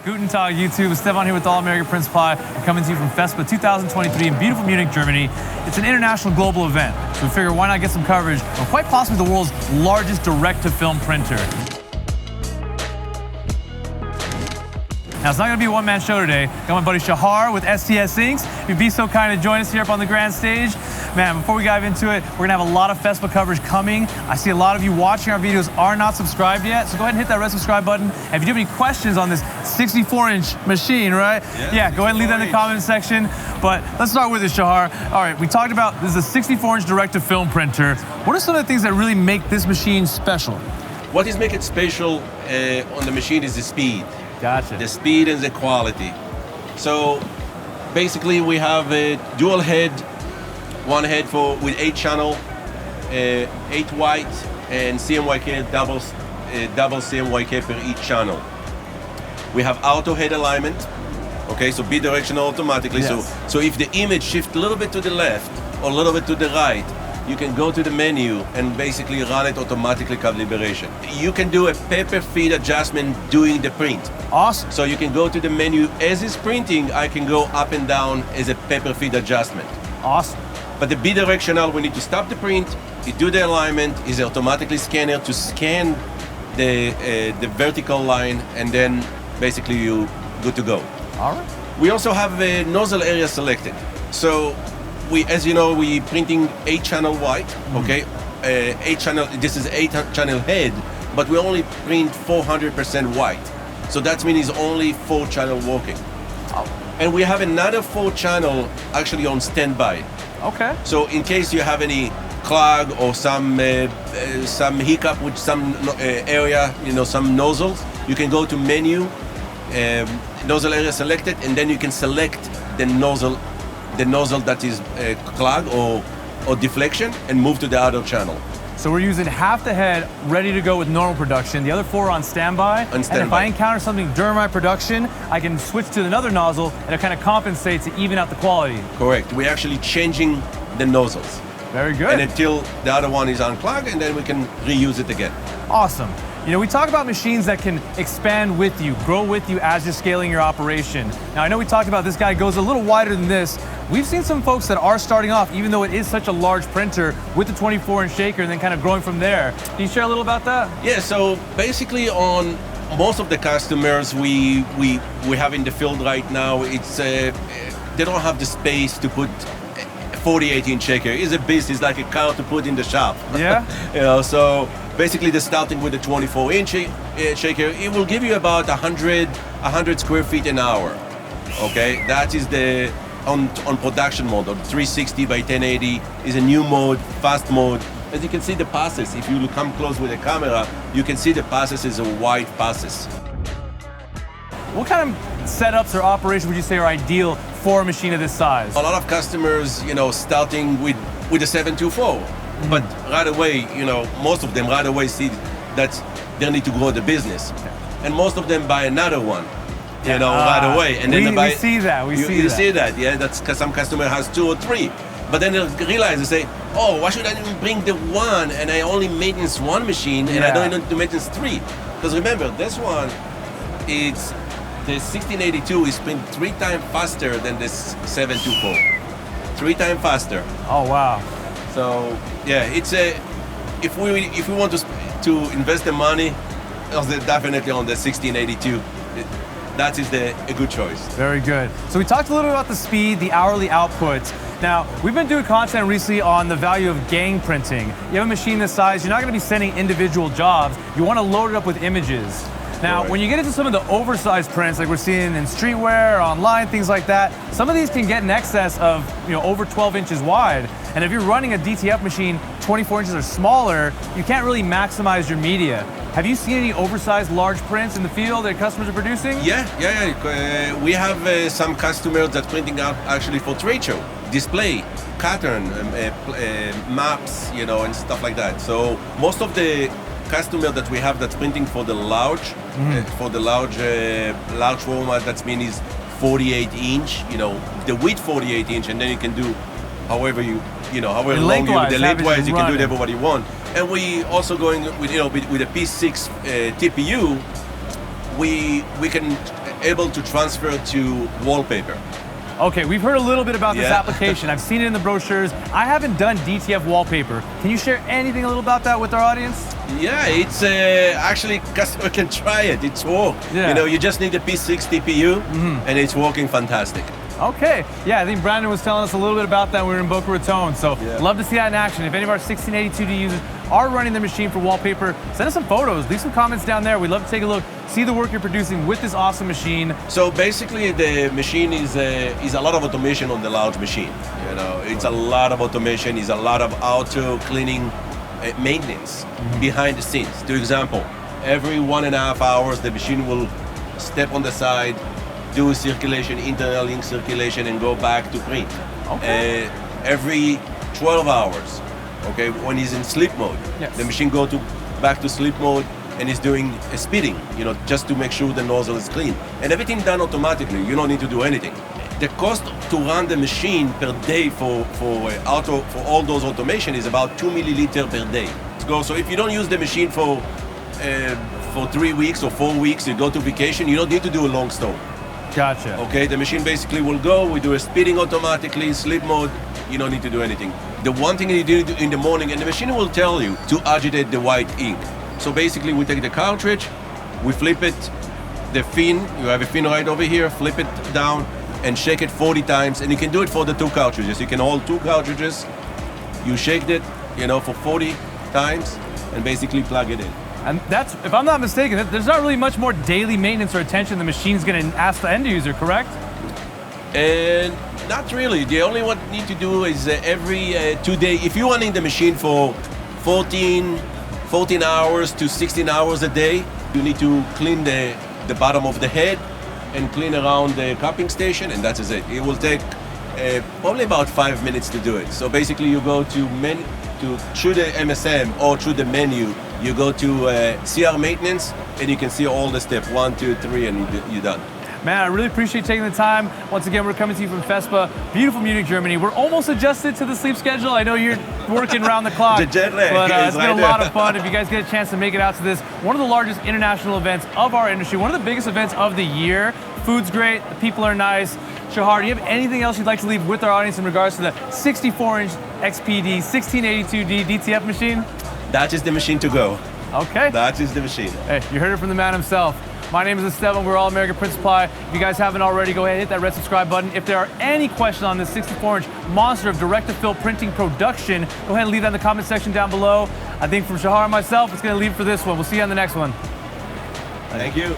Guten Tag, YouTube. Estevan here with All American Prince Pie. We're coming to you from fespa 2023 in beautiful Munich, Germany. It's an international global event, so we figured why not get some coverage of quite possibly the world's largest direct-to-film printer. Now, it's not going to be a one-man show today. Got my buddy Shahar with STS Inks. If you'd be so kind to join us here up on the grand stage. Man, before we dive into it, we're going to have a lot of fespa coverage coming. I see a lot of you watching our videos are not subscribed yet, so go ahead and hit that red subscribe button. And if you have any questions on this 64-inch machine, right? Yeah, go ahead and leave that in the comment section. But let's start with it, Shahar. All right, we talked about this is a 64-inch direct-to-film printer. What are some of the things that really make this machine special? What is make it special on the machine is the speed. Gotcha. The speed and the quality. So basically we have a dual head, one head with 8 channel, 8 white and CMYK double CMYK per each channel. We have auto head alignment, okay, so bidirectional automatically. Yes. So if the image shifts a little bit to the left or a little bit to the right, you can go to the menu and basically run it automatically calibration. You can do a paper feed adjustment during the print. Awesome. So you can go to the menu as it's printing, I can go up and down as a paper feed adjustment. Awesome. But the bidirectional, we need to stop the print, you do the alignment, is automatically scanner to scan the vertical line, and then basically you good to go. All right. We also have a nozzle area selected. So we, as you know, we printing 8 channel white, okay? 8 channel, this is 8 channel head, but we only print 400% white. So that means it's only 4 channel working. Oh. And we have another 4 channel actually on standby. Okay. So in case you have any clog or some hiccup with some area, you know, some nozzles, you can go to menu, nozzle area selected, and then you can select the nozzle that is clog or deflection, and move to the other channel. So we're using half the head ready to go with normal production, the other 4 on standby. And if I encounter something during my production, I can switch to another nozzle and it kind of compensates to even out the quality. Correct. We're actually changing the nozzles. Very good. And until the other one is unclogged, and then we can reuse it again. Awesome. You know, we talk about machines that can expand with you, grow with you as you're scaling your operation. Now, I know we talked about this guy goes a little wider than this. We've seen some folks that are starting off, even though it is such a large printer, with the 24-inch shaker and then kind of growing from there. Can you share a little about that? Yeah, so basically on most of the customers we have in the field right now, it's they don't have the space to put 48-inch shaker. It's a beast, it's like a car to put in the shop. Yeah. You know, so basically they're starting with a 24-inch shaker. It will give you about 100 square feet an hour. Okay, that is the on production mode. 360 by 1080 is a new mode, fast mode. As you can see the passes, if you come close with the camera, you can see the passes is a wide passes. What kind of setups or operations would you say are ideal for a machine of this size? A lot of customers, you know, starting with a 724, but right away, you know, most of them right away see that they need to grow the business, and most of them buy another one, you know, right away, and then we see that. You see that, yeah. That's because some customer has 2 or 3, but then they realize, they say, oh, why should I even bring the one and I only maintenance 1 machine and I don't need to maintenance 3? Because remember, this one, it's the 1682 is print 3 times faster than this 724. 3 times faster. Oh wow! So yeah, it's a if we want to invest the money, definitely on the 1682. That is a good choice. Very good. So we talked a little bit about the speed, the hourly output. Now, we've been doing content recently on the value of gang printing. You have a machine this size, you're not going to be sending individual jobs. You want to load it up with images. Now, when you get into some of the oversized prints, like we're seeing in streetwear, online, things like that, some of these can get in excess of, you know, over 12 inches wide. And if you're running a DTF machine 24 inches or smaller, you can't really maximize your media. Have you seen any oversized large prints in the field that customers are producing? Yeah. We have some customers that printing out actually for trade show, display, pattern, maps, you know, and stuff like that. So most of the customer that we have that's printing for the large, large format, that means 48-inch, you know, the width 48-inch, and then you can do however however long you, the lengthwise, you can do it everybody you want. And we also going with, you know, with a P6 TPU, we can able to transfer to wallpaper. Okay, we've heard a little bit about this Yeah. application. I've seen it in the brochures. I haven't done DTF Wallpaper. Can you share anything a little about that with our audience? Yeah, it's actually customer can try it. It's work. Yeah. You know, you just need a P6 TPU, and it's working fantastic. Okay, yeah, I think Brandon was telling us a little bit about that when we were in Boca Raton, so Yeah. love to see that in action. If any of our 1682D users are running the machine for wallpaper, send us some photos, leave some comments down there. We'd love to take a look, see the work you're producing with this awesome machine. So basically, the machine is a lot of automation on the large machine. You know, it's a lot of automation. It's a lot of auto cleaning maintenance behind the scenes. To example, every 1.5 hours, the machine will step on the side, do circulation, internal ink circulation, and go back to print. Okay. Every 12 hours, okay, when he's in sleep mode, Yes. the machine go back to sleep mode and is doing a speeding, you know, just to make sure the nozzle is clean. And everything done automatically. You don't need to do anything. The cost to run the machine per day for all those automation is about 2 milliliters per day. So if you don't use the machine for 3 weeks or 4 weeks, you go to vacation, you don't need to do a long stop. Gotcha. Okay, the machine basically will go, we do a speeding automatically, sleep mode, you don't need to do anything. The one thing you do in the morning, and the machine will tell you to agitate the white ink. So basically we take the cartridge, we flip it, the fin, you have a fin right over here, flip it down and shake it 40 times, and you can do it for the 2 cartridges. You can hold 2 cartridges, you shake it, you know, for 40 times, and basically plug it in. And that's, if I'm not mistaken, there's not really much more daily maintenance or attention the machine's going to ask the end user, correct? And not really. The only one you need to do is every 2 days. If you're running the machine for 14 hours to 16 hours a day, you need to clean the bottom of the head and clean around the cupping station, and that is it. It will take probably about 5 minutes to do it. So basically you go through the MSM or through the menu, you go to CR maintenance, and you can see all the steps, 1, 2, 3, and you're done. Man, I really appreciate taking the time. Once again, we're coming to you from Fespa, beautiful Munich, Germany. We're almost adjusted to the sleep schedule. I know you're working around the clock, The jet lag but is it's been right a lot there. of fun. If you guys get a chance to make it out to this, one of the largest international events of our industry, one of the biggest events of the year. Food's great, the people are nice. Shahar, do you have anything else you'd like to leave with our audience in regards to the 64-inch XPD 1682D DTF machine? That is the machine to go. Okay. That is the machine. Hey, you heard it from the man himself. My name is Estevan, we're All American Print Supply. If you guys haven't already, go ahead and hit that red subscribe button. If there are any questions on this 64-inch monster of direct-to-fill printing production, go ahead and leave that in the comment section down below. I think from Shahar and myself, it's gonna leave it for this one. We'll see you on the next one. Thank you.